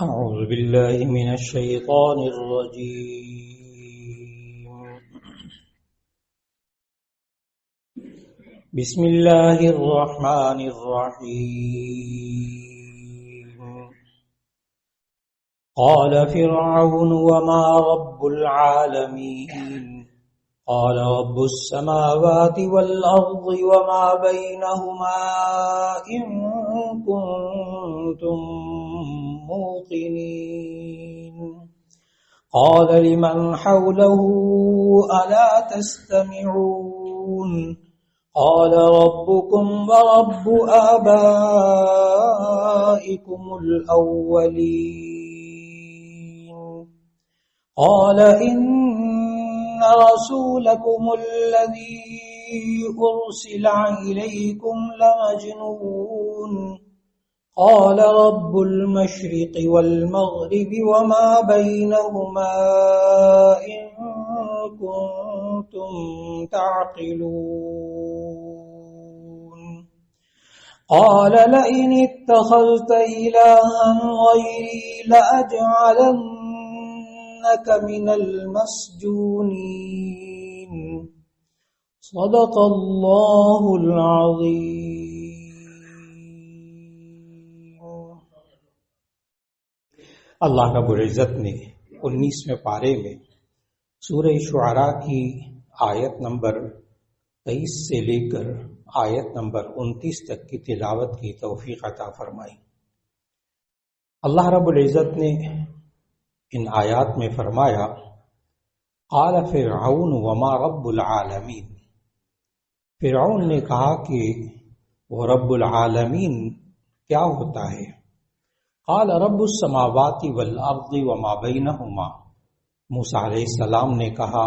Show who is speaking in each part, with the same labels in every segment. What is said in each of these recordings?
Speaker 1: أعوذ بالله من الشيطان الرجيم. بسم الله الرحمن الرحيم. قال فرعون وما رب العالمين قال رب السماوات والأرض وما بينهما إن كنتم موقنين. قال لمن حوله ألا تستمعون قال ربكم ورب آبائكم الأولين. قال إن رسولكم الذي أرسل إليكم لمجنون. قال رب المشرق والمغرب وما بينهما إن كنتم تعقلون. قال لئن اتخذت إلها غيري لأجعلنك من المسجونين. صدق الله العظيم. اللہ رب العزت نے 19ویں پارے میں سورہ شعراء کی آیت نمبر 23 سے لے کر آیت نمبر 29 تک کی تلاوت کی توفیق عطا فرمائی. اللہ رب العزت نے ان آیات میں فرمایا قال فرعون وما رب العالمین. فرعون نے کہا کہ وہ رب العالمین کیا ہوتا ہے؟ قال رب السماوات والارض وما بینہما. موسیٰ علیہ السلام نے کہا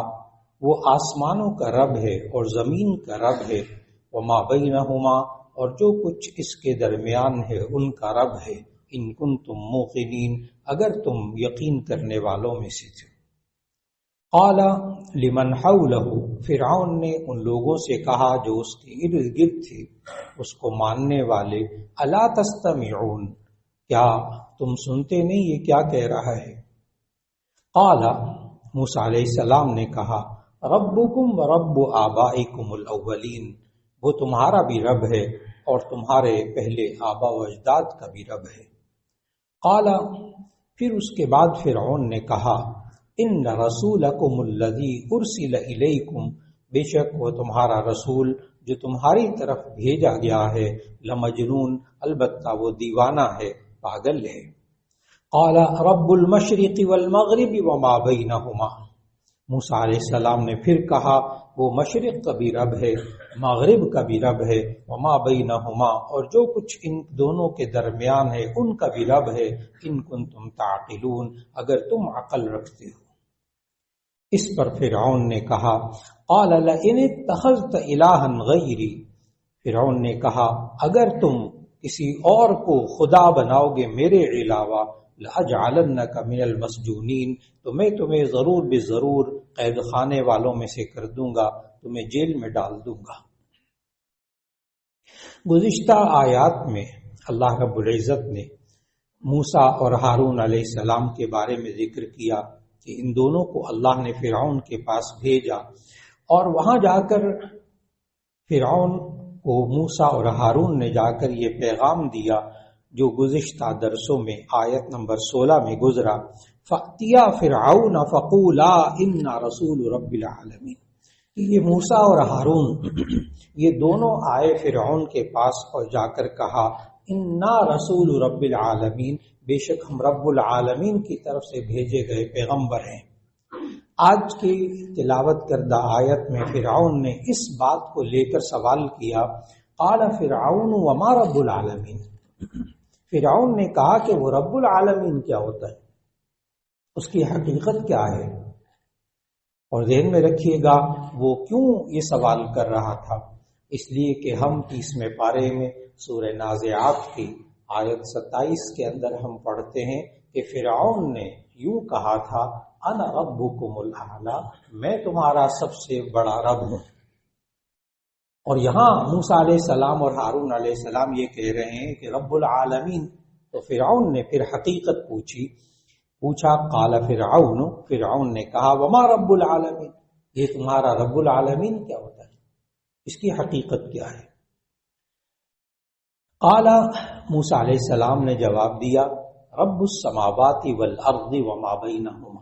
Speaker 1: وہ آسمانوں کا رب ہے اور زمین کا رب ہے، وما بینہما اور جو کچھ اس کے درمیان ہے ان کا رب ہے، ان کنتم موقنین اگر تم یقین کرنے والوں میں سے تھے. قال لمن حولہ. فرعون نے ان لوگوں سے کہا جو اس کے ارد گرد تھے، اس کو ماننے والے، الا تستمعون کیا تم سنتے نہیں یہ کیا کہہ رہا ہے؟ قال موسیٰ علیہ السلام نے کہا ربکم ورب آبائکم الاولین. وہ تمہارا بھی رب ہے اور تمہارے پہلے آبا و اجداد کا بھی رب ہے. قال پھر اس کے بعد فرعون نے کہا ان رسولکم الذی ارسل الیکم. بے شک وہ تمہارا رسول جو تمہاری طرف بھیجا گیا ہے، لمجنون البتہ وہ دیوانہ ہے، پاگل ہے. قال رب المشرق والمغرب وما بینہما. موسیٰ علیہ السلام نے پھر کہا وہ مشرق کا بھی رب ہے، مغرب کا بھی رب ہے، وما بینہما اور جو کچھ ان دونوں کے درمیان ہے ان کا بھی رب ہے، ان کنتم تعقلون اگر تم عقل رکھتے ہو. اس پر فرعون نے کہا قال لئن اتخذت الہا غیری. فرعون نے کہا اگر تم کسی اور کو خدا بناؤ گے میرے علاوہ، لأجعلنک من المسجونین تو میں تمہیں ضرور بے ضرور قید خانے والوں میں سے کر دوں گا، تمہیں جیل میں ڈال دوں گا. گزشتہ آیات میں اللہ رب العزت نے موسیٰ اور ہارون علیہ السلام کے بارے میں ذکر کیا کہ ان دونوں کو اللہ نے فرعون کے پاس بھیجا اور وہاں جا کر فرعون کو موسیٰ اور ہارون نے جا کر یہ پیغام دیا جو گزشتہ درسوں میں آیت نمبر 16 میں گزرا فَأْتِيَا فِرْعَوْنَ فَقُولَا إِنَّا رَسُولُ رَبِّ الْعَالَمِينَ. یہ موسیٰ اور ہارون یہ دونوں آئے فرعون کے پاس اور جا کر کہا اِنَّا رَسُولُ رَبِّ الْعَالَمِينَ بے شک ہم رب العالمین کی طرف سے بھیجے گئے پیغمبر ہیں. آج کی تلاوت کردہ آیت میں فرعون نے اس بات کو لے کر سوال کیا قال فرعون وما رب العالمین. فرعون نے کہا کہ وہ رب العالمین کیا ہوتا ہے، اس کی حقیقت کیا ہے؟ اور ذہن میں رکھیے گا وہ کیوں یہ سوال کر رہا تھا. اس لیے کہ ہم 30ویں پارے میں سورہ نازعات کی آیت 27 کے اندر ہم پڑھتے ہیں کہ فرعون نے یوں کہا تھا انا ربکم الاعلی، میں تمہارا سب سے بڑا رب ہوں. اور یہاں موسیٰ علیہ السلام اور ہارون علیہ السلام یہ کہہ رہے ہیں کہ رب العالمین تو فرعون نے پھر حقیقت پوچھا قال فرعون نے کہا وما رب العالمین، یہ تمہارا رب العالمین کیا ہوتا ہے، اس کی حقیقت کیا ہے؟ قال موسیٰ علیہ السلام نے جواب دیا رب السماوات والارض وما بینہما،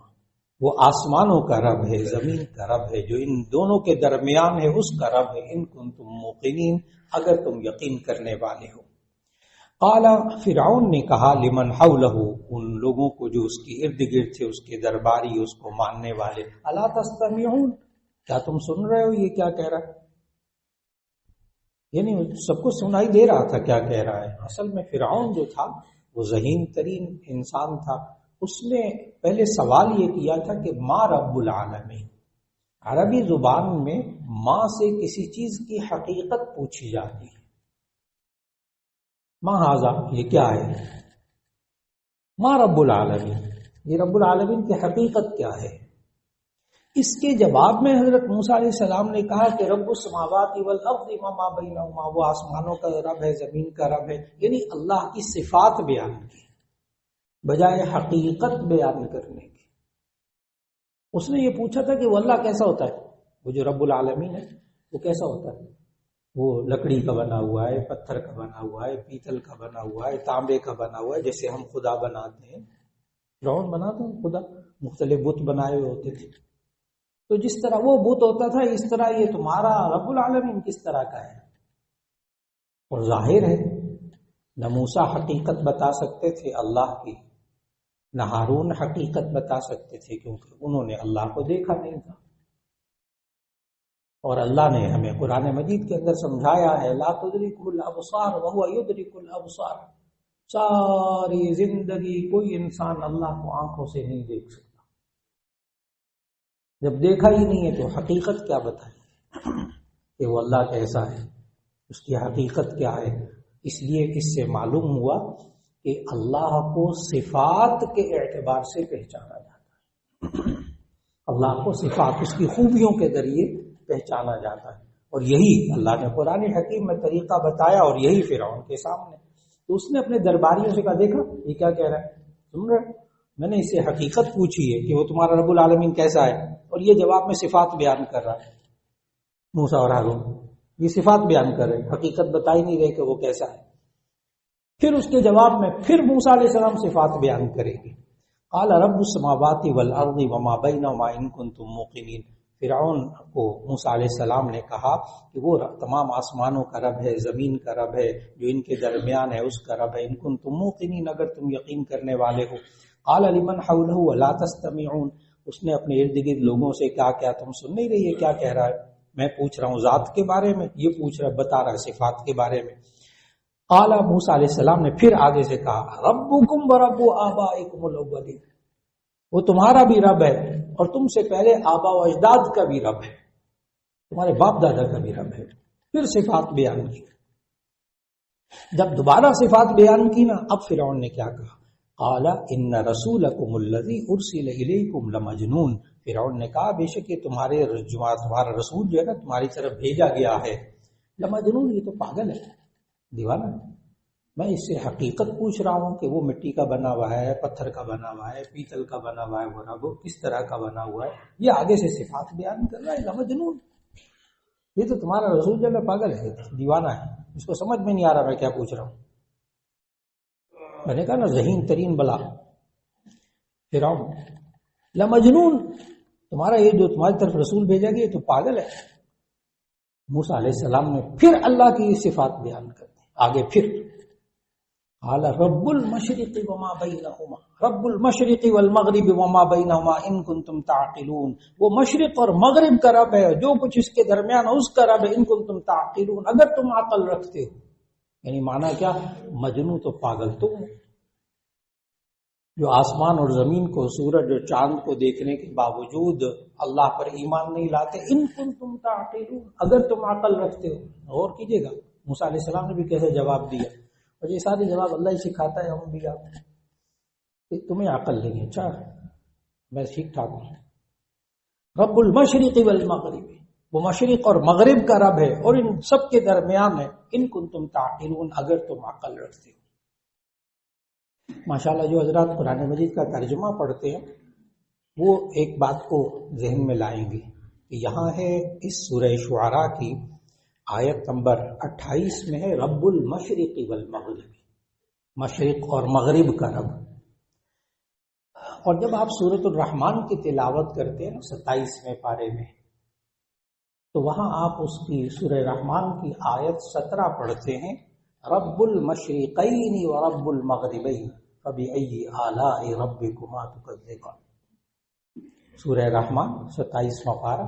Speaker 1: وہ آسمانوں کا رب ہے، زمین کا رب ہے، جو ان دونوں کے درمیان ہے اس کا رب ہے، ان کنتم موقنین، اگر تم یقین کرنے والے ہو۔ قال فرعون نے کہا لمن حولہ، ان لوگوں کو جو اس کے ارد گرد تھے، اس کے درباری، اس کو ماننے والے، الا تستمعون، کیا تم سن رہے ہو یہ کیا کہہ رہا ہے؟ یعنی سب کو سنائی دے رہا تھا کیا کہہ رہا ہے۔ اصل میں فرعون جو تھا وہ ذہین ترین انسان تھا، اس نے پہلے سوال یہ کیا تھا کہ ما رب العالمین، عربی زبان میں ماں سے کسی چیز کی حقیقت پوچھی جاتی ہے، ما ھذا، یہ کیا ہے، ما رب العالمین، یہ رب العالمین کی حقیقت کیا ہے؟ اس کے جواب میں حضرت موسیٰ علیہ السلام نے کہا کہ رب السماوات والارض وما بینہما، وہ آسمانوں کا رب ہے، زمین کا رب ہے، یعنی اللہ کی صفات بیان کی بجائے حقیقت بیان کرنے کی۔ اس نے یہ پوچھا تھا کہ وہ اللہ کیسا ہوتا ہے، وہ جو رب العالمین ہے وہ کیسا ہوتا ہے، وہ لکڑی کا بنا ہوا ہے، پتھر کا بنا ہوا ہے، پیتل کا بنا ہوا ہے، تانبے کا بنا ہوا ہے، جیسے ہم خدا بناتے ہیں، فرعون بناتا ہے خدا، مختلف بت بنائے ہوئے ہوتے تھے، تو جس طرح وہ بت ہوتا تھا اس طرح یہ تمہارا رب العالمین کس طرح کا ہے؟ اور ظاہر ہے نہ موسیٰ حقیقت بتا سکتے تھے اللہ کی، نہ ہارون حقیقت بتا سکتے تھے، کیونکہ انہوں نے اللہ کو دیکھا نہیں تھا۔ اور اللہ نے ہمیں قرآن مجید کے اندر سمجھایا ہے لا تدرکہ الابصار وہو یدرک الابصار، ساری زندگی کوئی انسان اللہ کو آنکھوں سے نہیں دیکھ سکتا، جب دیکھا ہی نہیں ہے تو حقیقت کیا بتائے کہ وہ اللہ کیسا ہے، اس کی حقیقت کیا ہے؟ اس لیے اس سے معلوم ہوا کہ اللہ کو صفات کے اعتبار سے پہچانا جاتا ہے، اللہ کو صفات، اس کی خوبیوں کے ذریعے پہچانا جاتا ہے، اور یہی اللہ نے قرآن حکیم میں طریقہ بتایا، اور یہی فرعون کے سامنے، تو اس نے اپنے درباریوں سے کہا دیکھا یہ کیا کہہ رہا ہے، سن رہے، میں نے اسے حقیقت پوچھی ہے کہ وہ تمہارا رب العالمین کیسا ہے، اور یہ جواب میں صفات بیان کر رہا ہے، موسیٰ اور ہارون یہ صفات بیان کر رہے ہیں، حقیقت بتا ہی نہیں رہے کہ وہ کیسا ہے۔ پھر اس کے جواب میں پھر موسیٰ علیہ السلام صفات بیان کریں گے، قال رب السماوات والارض وما بینہما ان کنتم موقنین، فرعون کو موسیٰ علیہ السلام نے کہا کہ وہ تمام آسمانوں کا رب ہے، زمین کا رب ہے، جو ان کے درمیان ہے اس کا رب ہے، ان کنتم موقنین، اگر تم یقین کرنے والے ہو۔ قال لمن حولہ الا تستمعون، اس نے اپنے ارد گرد لوگوں سے کہا کیا تم سن نہیں رہی ہے کیا کہہ رہا ہے، میں پوچھ رہا ہوں ذات کے بارے میں، یہ پوچھ رہا بتا رہا ہے صفات کے بارے میں۔ قال موسیٰ علیہ السلام نے پھر آگے سے کہا ربکم ورب آبائکم الاولین، وہ تمہارا بھی رب ہے اور تم سے پہلے آبا و اجداد کا بھی رب ہے، تمہارے باپ دادا کا بھی رب ہے۔ پھر صفات بیان کی، جب دوبارہ صفات بیان کی نا، اب فرعون نے کیا کہا، قال ان رسولکم الذی ارسل الیکم لمجنون، فرعون نے کہا بے شک یہ تمہارا رسول جو ہے نا تمہاری طرف بھیجا گیا ہے، لمجنون، یہ تو پاگل ہے، دیوانہ ہے، میں اس سے حقیقت پوچھ رہا ہوں کہ وہ مٹی کا بنا ہوا ہے، پتھر کا بنا ہوا ہے، پیتل کا بنا ہوا ہے، وہ رب کس طرح کا بنا ہوا ہے، یہ آگے سے صفات بیان کر رہا ہے، لمجنون، یہ تو تمہارا رسول جو ہے پاگل ہے، دیوانہ ہے، اس کو سمجھ میں نہیں آ رہا میں کیا پوچھ رہا ہوں۔ میں نے کہا نا ذہین ترین بلا فرعون، لمجنون، تمہارا یہ جو تمہاری طرف رسول بھیجا گیا تو پاگل ہے۔ موسیٰ علیہ السلام نے پھر اللہ کی یہ صفات بیان کر دی آگے، پھر قال رب المشرق وما بینہما، رب المشرق والمغرب وما بینہما ان کنتم تعقلون، وہ مشرق اور مغرب کا رب ہے، جو کچھ اس کے درمیان ہے اس کا رب ہے، ان کنتم تعقلون، اگر تم عقل رکھتے ہو۔ یعنی معنی کیا، مجنون تو پاگل تم، جو آسمان اور زمین کو، سورج اور چاند کو دیکھنے کے باوجود اللہ پر ایمان نہیں لاتے، ان کنتم تعقلون، اگر تم عقل رکھتے ہو۔ غور کیجئے گا موسیٰ علیہ السلام نے بھی کیسے جواب دیا، اور یہ سارے جواب اللہ ہی سکھاتا ہے، ہم بھی آپ کہ تمہیں عقل نہیں ہے، اچھا میں ٹھیک ٹھاک ہوں۔ رب المشرق والمغرب، وہ مشرق اور مغرب کا رب ہے اور ان سب کے درمیان ہے، ان کنتم تعقلون، اگر تم عقل رکھتے ہو۔ ماشاءاللہ جو حضرات قرآن مجید کا ترجمہ پڑھتے ہیں وہ ایک بات کو ذہن میں لائیں گے کہ یہاں ہے اس سورہ شعراء کی آیت نمبر 28 میں ہے رب المشرق والمغرب، مشرق اور مغرب کا رب۔ اور جب آپ سورۃ الرحمن کی تلاوت کرتے ہیں 27ویں پارے میں، تو وہاں آپ اس کی سورہ رحمان کی آیت 17 پڑھتے ہیں رب المشرقین ورب المغربین فبأی آلاء ربکما تکذبان۔ سورہ رحمان 27واں پارہ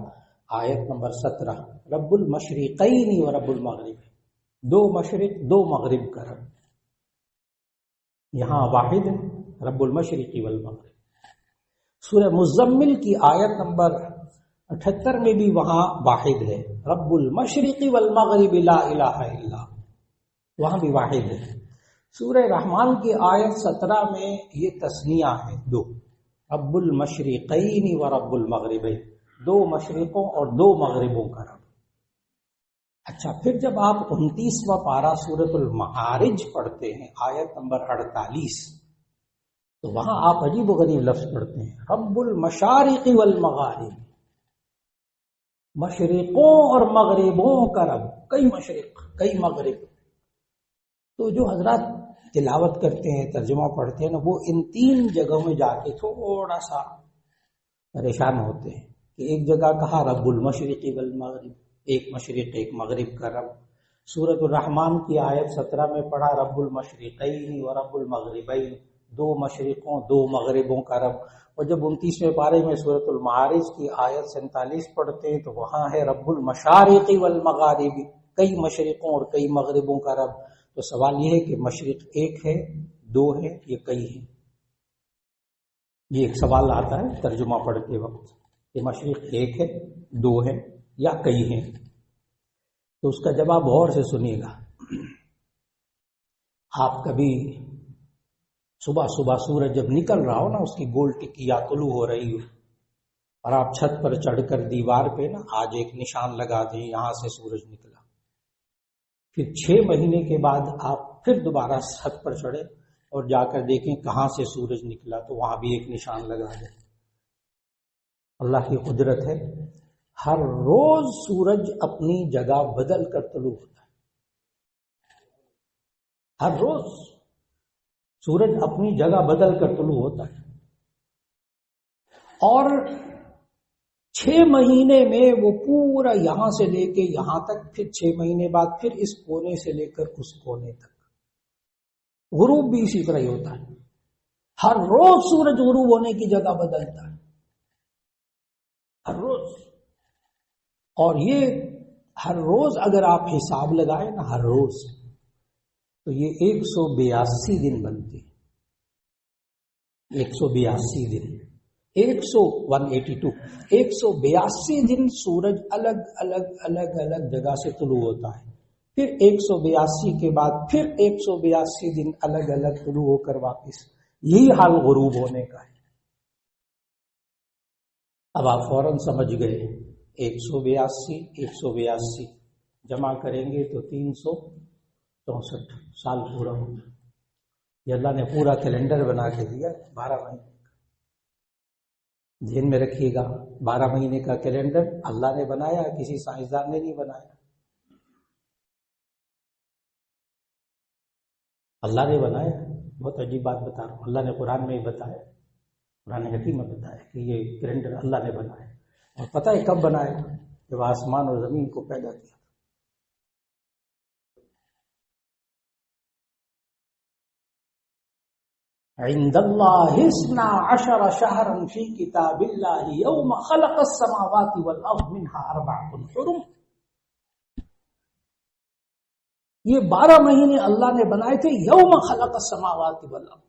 Speaker 1: آیت نمبر 17، رب المشرقین ورب المغرب، دو مشرق دو مغرب کا رب۔ یہاں واحد ہے رب المشرق والمغرب۔ سورہ مزمل کی آیت نمبر 78 میں بھی وہاں واحد ہے رب المشرق والمغرب لا الہ الا، وہاں بھی واحد ہے۔ سورہ رحمان کی آیت 17 میں یہ تثنیہ ہے دو، رب المشرقین و رب المغربین، دو مشرقوں اور دو مغربوں کا رب۔ اچھا، پھر جب آپ 29واں پارہ سورۃ المعارج پڑھتے ہیں آیت نمبر 48، تو وہاں آپ عجیب و غریب لفظ پڑھتے ہیں رب المشارق والمغارب، مشرقوں اور مغربوں کا رب، کئی مشرق کئی مغرب۔ تو جو حضرات تلاوت کرتے ہیں ترجمہ پڑھتے ہیں نا، وہ ان تین جگہوں میں جا کے تھوڑا سا پریشان ہوتے ہیں کہ ایک جگہ کہا رب المشرق والمغرب، ایک مشرق ایک مغرب کا رب۔ سورۃ الرحمن کی آیت 17 میں پڑھا رب المشرقین و رب المغربین، دو مشرقوں دو مغربوں کا رب۔ اور جب 29ویں پارے میں سورۃ المعارج کی آیت 47 پڑھتے ہیں تو وہاں ہے رب المشارق والمغارب، کئی مشرقوں اور کئی مغربوں کا رب۔ تو سوال یہ ہے کہ مشرق ایک ہے دو ہے یہ کئی ہے؟ یہ ایک سوال آتا ہے ترجمہ پڑھتے وقت کہ مشرق ایک ہے دو ہے یا کئی ہیں؟ تو اس کا جواب غور سے سنیے گا۔ آپ کبھی صبح صبح سورج جب نکل رہا ہو نا، اس کی گول ٹکی یا طلوع ہو رہی ہو، اور آپ چھت پر چڑھ کر دیوار پہ نا آج ایک نشان لگا دیں یہاں سے سورج نکلا، پھر 6 مہینے کے بعد آپ پھر دوبارہ چھت پر چڑھے اور جا کر دیکھیں کہاں سے سورج نکلا، تو وہاں بھی ایک نشان لگا دیں۔ اللہ کی قدرت ہے، ہر روز سورج اپنی جگہ بدل کر طلوع ہوتا ہے، ہر روز سورج اپنی جگہ بدل کر طلوع ہوتا ہے، اور 6 مہینے میں وہ پورا یہاں سے لے کے یہاں تک، پھر 6 مہینے بعد پھر اس کونے سے لے کر اس کونے تک۔ غروب بھی اسی طرح ہی ہوتا ہے، ہر روز سورج غروب ہونے کی جگہ بدلتا ہے، ہر روز۔ اور یہ ہر روز اگر آپ حساب لگائیں نا ہر روز، تو یہ 182 دن بنتے ہیں، 182 دن، 182 دن سورج الگ الگ الگ الگ جگہ سے طلوع ہوتا ہے، پھر 182 کے بعد پھر 182 دن الگ الگ طلوع ہو کر واپس، یہی حال غروب ہونے کا ہے۔ اب آپ فوراً سمجھ گئے 182 جمع کریں گے تو 364 سال پورا ہو گیا۔ یہ اللہ نے پورا کیلنڈر بنا کے دیا 12 مہینے۔ ذہن میں رکھیے گا، 12 مہینے کا کیلنڈر اللہ نے بنایا، کسی سائنسدان نے نہیں بنایا، اللہ نے بنایا۔ بہت عجیب بات بتا رہا ہوں، اللہ نے قرآن میں ہی بتایا، قرآن حکیم میں بتایا کہ یہ کیلنڈر اللہ نے بنایا۔ اور پتہ ہے کب بنایا؟ جب آسمان اور زمین کو پیدا کیا۔ عند اللہ 12 شہرا فی کتاب اللہ یوم خلق السماوات والارض منها 4 حرم۔ یہ 12 مہینے اللہ نے بنائے تھے یوم خلق السماوات والارض،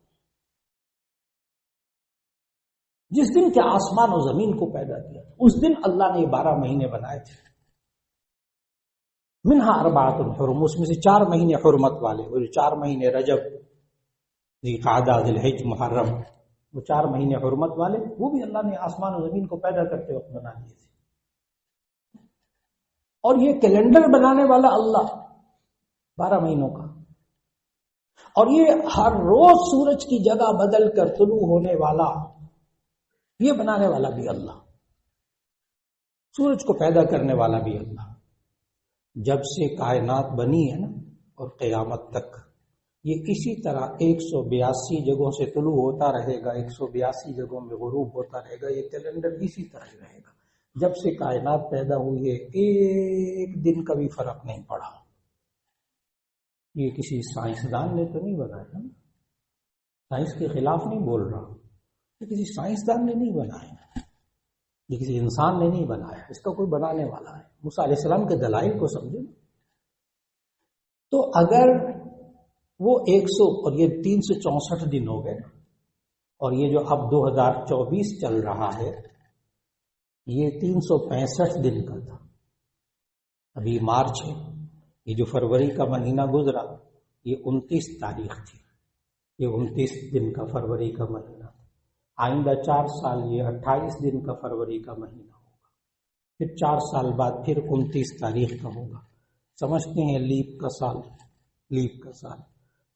Speaker 1: جس دن کہ آسمان اور زمین کو پیدا کیا، اس دن اللہ نے 12 مہینے بنائے تھے۔ منها 4 حرم، اس میں سے 4 مہینے حرمت والے، وہ 4 مہینے رجب، ذوالقعدہ، ذوالحجہ، محرم، وہ 4 مہینے حرمت والے، وہ بھی اللہ نے آسمان و زمین کو پیدا کرتے وقت بنا دیے تھے۔ اور یہ کیلنڈر بنانے والا اللہ 12 مہینوں کا، اور یہ ہر روز سورج کی جگہ بدل کر طلوع ہونے والا، یہ بنانے والا بھی اللہ، سورج کو پیدا کرنے والا بھی اللہ۔ جب سے کائنات بنی ہے نا اور قیامت تک یہ اسی طرح 182 جگہوں سے طلوع ہوتا رہے گا، 182 جگہوں میں غروب ہوتا رہے گا، یہ کیلنڈر اسی طرح ہی رہے گا۔ جب سے کائنات پیدا ہوئی ہے ایک دن کا بھی فرق نہیں پڑا۔ یہ کسی سائنسدان نے تو نہیں بنایا، سائنس کے خلاف نہیں بول رہا، یہ کسی سائنسدان نے نہیں بنایا، یہ کسی انسان نے نہیں بنایا، اس کا کوئی بنانے والا ہے۔ موسیٰ علیہ السلام کے دلائل کو سمجھیں تو اگر وہ 100 اور یہ 364 دن ہو گئے، اور یہ جو اب 2024 چل رہا ہے یہ 365 دن کا تھا، ابھی مارچ ہے، یہ جو فروری کا مہینہ گزرا یہ 29 تاریخ تھی، یہ 29 دن کا فروری کا مہینہ تھا۔ آئندہ 4 سال یہ 28 دن کا فروری کا مہینہ ہوگا، پھر 4 سال بعد پھر 29 تاریخ کا ہوگا۔ سمجھتے ہیں لیپ کا سال،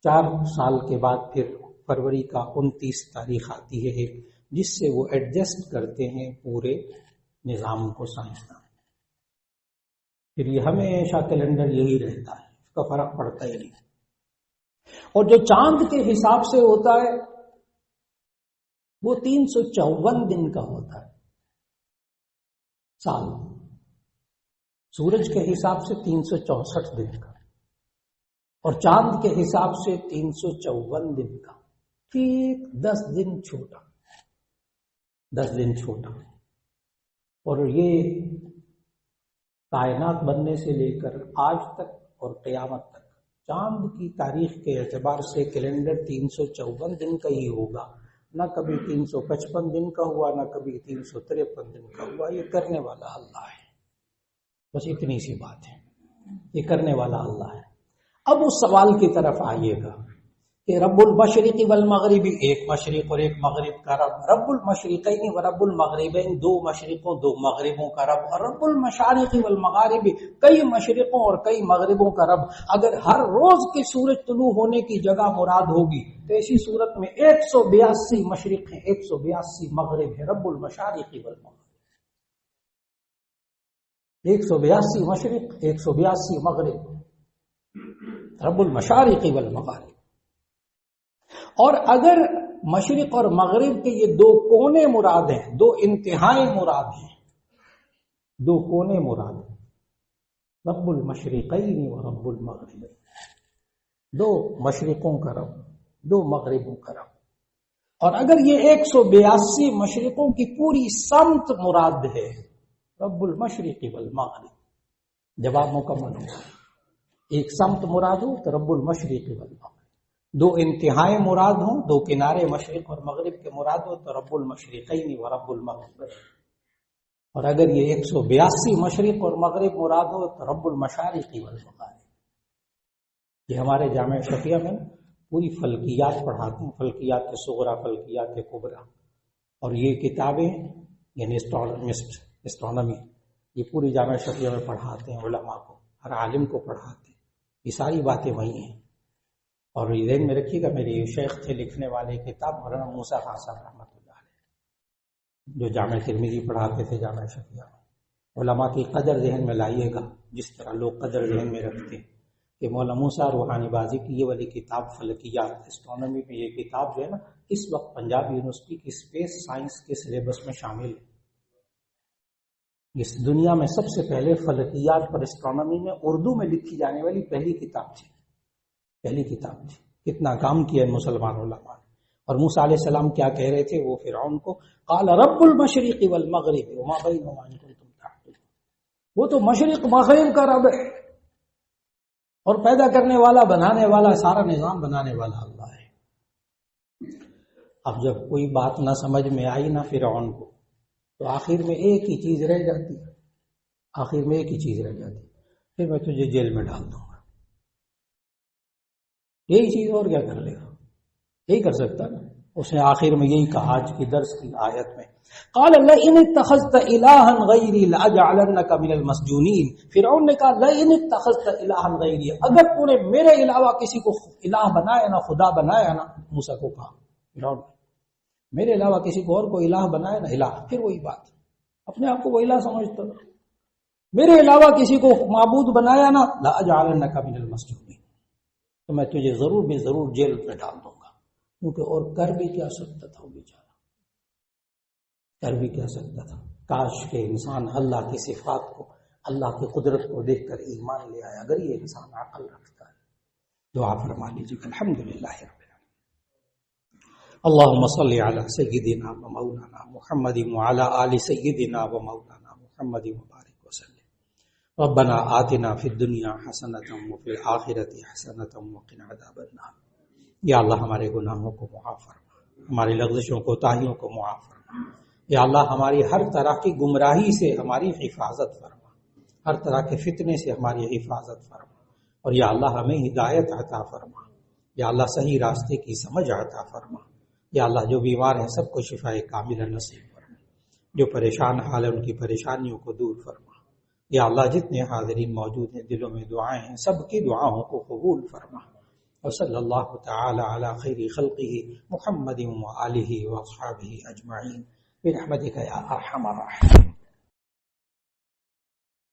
Speaker 1: 4 سال کے بعد پھر فروری کا 29 تاریخ آتی ہے ایک، جس سے وہ ایڈجسٹ کرتے ہیں پورے نظام کو سائنسدان۔ پھر یہ ہمیشہ کیلنڈر یہی رہتا ہے، اس کا فرق پڑتا ہی نہیں۔ اور جو چاند کے حساب سے ہوتا ہے وہ 354 دن کا ہوتا ہے سال، سورج کے حساب سے 364 دن کا، اور چاند کے حساب سے 354 دن کا، ٹھیک 10 دن چھوٹا، 10 دن چھوٹا۔ اور یہ کائنات بننے سے لے کر آج تک اور قیامت تک چاند کی تاریخ کے اعتبار سے کیلنڈر 354 دن کا ہی ہوگا، نہ کبھی 355 دن کا ہوا، نہ کبھی 353 دن کا ہوا۔ یہ کرنے والا اللہ ہے، بس اتنی سی بات ہے، یہ کرنے والا اللہ ہے۔ اب اس سوال کی طرف آئیے گا کہ رب المشرق والمغربی، ایک مشرق اور ایک مغرب کا رب، رب المشرقین و رب المغربین، 2 مشرقوں 2 مغربوں کا رب، اور رب المشارق والمغاربی، کئی مشرقوں اور کئی مغربوں کا رب۔ اگر ہر روز کے سورج طلوع ہونے کی جگہ مراد ہوگی تو ایسی صورت میں 182 مشرق ہیں، 182 مغرب ہیں، رب المشارق والمغرب، 182 مشرق 182 مغرب، رب المشارق والمغارب۔ اور اگر مشرق اور مغرب کے یہ 2 کونے مراد ہیں، 2 انتہائی مراد ہیں، 2 کونے مراد ہیں، رب المشرقین و رب المغربین، 2 مشرقوں کا رب، 2 مغربوں کا رب۔ اور اگر یہ 182 مشرقوں کی پوری سمت مراد ہے، رب المشرق والمغرب، جواب مکمل ہوگا۔ ایک سمت مراد ہو تو رب المشرق والمغرب، 2 انتہائی مراد ہوں، 2 کنارے مشرق اور مغرب کے مراد ہو تو رب المشرقین و رب المغرب۔ اور اگر یہ 182 مشرق اور مغرب مراد ہو تو رب المشارق والمغارب۔ یہ ہمارے جامع شفیہ میں پوری فلکیات پڑھاتے ہیں، فلکیات صغریٰ، فلکیات کبریٰ، اور یہ کتابیں یعنی اسٹرانومی یہ پوری جامع شفیہ میں پڑھاتے ہیں، علماء کو، ہر عالم کو پڑھاتے ہیں، یہ ساری باتیں وہی ہیں۔ اور یہ ذہن میں رکھیے گا، میرے شیخ تھے لکھنے والے کتاب مولانا موسیٰ خان صاحب رحمۃ اللہ علیہ، جو جامع ترمذی پڑھاتے تھے جامع شفیہ میں۔ علماء کی قدر ذہن میں لائیے گا، جس طرح لوگ قدر ذہن میں رکھتے ہیں کہ مولانا موسیٰ روحانی بازی کی یہ والی کتاب فلکیات اسٹرانومی میں، یہ کتاب جو ہے نا اس وقت پنجاب یونیورسٹی کی اسپیس سائنس کے سلیبس میں شامل ہے۔ اس دنیا میں سب سے پہلے فلکیات پر اسٹرانومی میں اردو میں لکھی جانے والی پہلی کتاب تھی، کتنا کام کیا ہے مسلمان علماء نے۔ اور موسیٰ علیہ السلام کیا کہہ رہے تھے وہ فرعون کو، قال رب المشرق والمغرب وما بینہما ان کنتم تعقلون، وہ تو مشرق مغرب کا رب ہے، اور پیدا کرنے والا، بنانے والا، سارا نظام بنانے والا اللہ ہے۔ اب جب کوئی بات نہ سمجھ میں آئی نہ فرعون کو، تو آخر میں ایک ہی چیز رہ جاتی ہے، پھر میں تجھے جیل میں ڈال دوں گا، یہی چیز، اور کیا کر لے گا، یہی کر سکتا نا، اس نے آخر میں یہی کہا آج کی درس کی آیت میں، قال لئن اتخذت الہا غیری لاجعلنک من المسجونین، فرعون نے کہا لئن اتخذت الہا غیری، اگر تو نے میرے علاوہ کسی کو الہ بنایا نا، خدا بنایا نا، موسیٰ کو کہا فرعون میرے علاوہ کسی کو اور کو الہ بنایا نا، الہ پھر وہی بات، اپنے آپ کو وہ الہ سمجھتا نا، میرے علاوہ کسی کو معبود بنایا نا، لاجعلنک من المسجونین، تو میں تجھے ضرور بے ضرور جیل میں ڈال دوں گا، کیونکہ اور کر بھی کیا سکتا تھا وہ بیچارہ، کر بھی کیا سکتا تھا؟ کاش کہ انسان اللہ کی صفات کو، اللہ کی قدرت کو دیکھ کر ایمان لے آیا، اگر یہ انسان عقل رکھتا ہے۔ دعا فرما لیجیے الحمدللہ رب العالمین، اللہم صلی علی سیدنا و مولانا محمد وعلی آل سیدنا و مولانا محمد مبارک وسلم، ربنا آتنا فی الدنیا حسنۃ وفی الآخرۃ حسنۃ وقنا عذاب النار۔ یا اللہ ہمارے گناہوں کو معاف فرما، ہماری لغزشوں کوتاہیوں کو معاف فرما، یا اللہ ہماری ہر طرح کی گمراہی سے ہماری حفاظت فرما، ہر طرح کے فتنے سے ہماری حفاظت فرما، اور یا اللہ ہمیں ہدایت عطا فرما، یا اللہ صحیح راستے کی سمجھ عطا فرما، یا اللہ جو بیمار ہیں سب کو شفاء کاملہ نصیب فرما، جو پریشان حال ہیں ان کی پریشانیوں کو دور فرما، یا اللہ جتنے حاضرین موجود ہیں دلوں میں دعائیں ہیں سب کی دعاؤں کو قبول فرما، وصلی اللہ تعالی علی خیر خلقہ محمد وآلہ واصحابہ اجمعین برحمتک یا ارحم الراحمین۔